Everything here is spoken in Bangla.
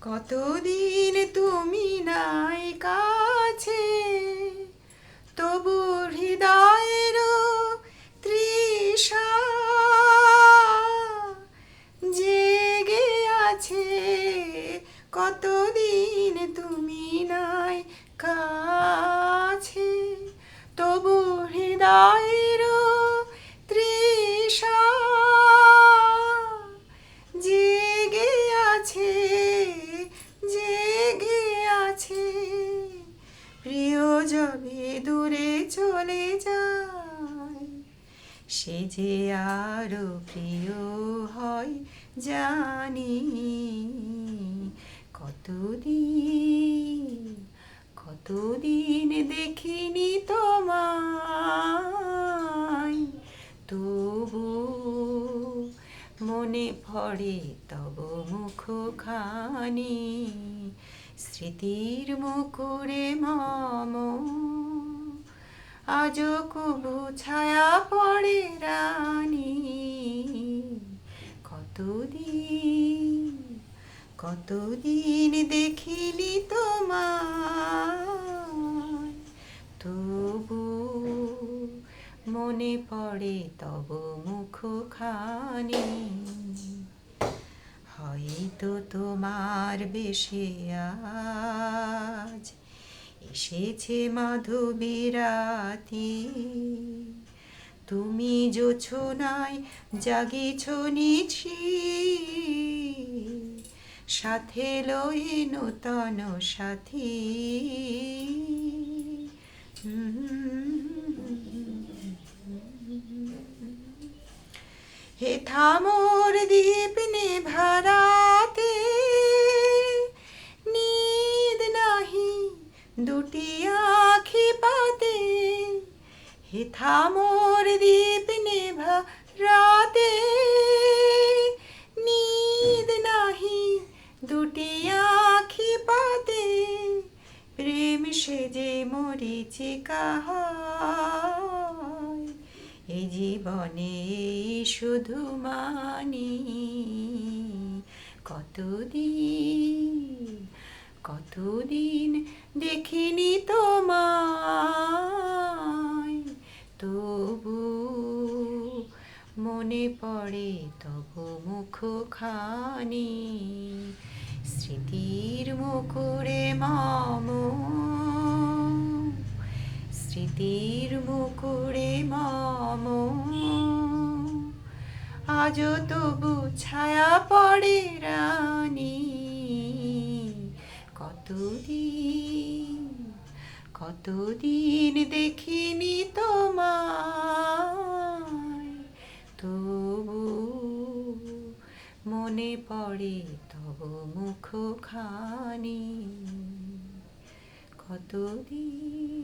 কতদিন তুমি নাই কাছে, তবু হৃদয়ের তৃষা জেগে আছে। কতদিন তুমি নাই কাছে, তবু হৃদয়ের তৃষা জেগে আছে, জেগে আছে। প্রিয় যবে দূরে চলে যায়, সে যে আরো প্রিয় হয় জানি। কতদিন কতদিন দেখিনি তোমায়, তবু মনে পড়ে তব মুখখানি। স্মৃতির মুকুরে মম আজও কবু ছায়া পড়ে রানী। কতদিন কতদিন দেখিনি তোমায়, তবু মনে পড়ে তব মুখখানি। হয়তো তোমার বেশে আজ এসেছে মাধবী রাতি, তুমি জোছনায় জাগিছ নিছি, সাথে লয়ে নূতন সাথী। হে থামোর দীপ নেভারাতে, নিদ নাহি দুটি আখি পাতে। হে থামোর দীপ নেভারাতে, নিদ নাহি দুটি আখি পাতে। প্রেম সেজে মরিচিকা হয়, এ জীবনে শুধু মানি। কতদিন কতদিন দেখিনি তোমায়, তবু মনে পড়ে তব মুখখানি। স্মৃতির মুকুরে মম স্মৃতির মুকুরে মম আজও তবু ছায়া পড়ে রানী। কতদিন কতদিন দেখিনি তোমায়, তবু মনে পড়ে তব মুখখানি। কতদিন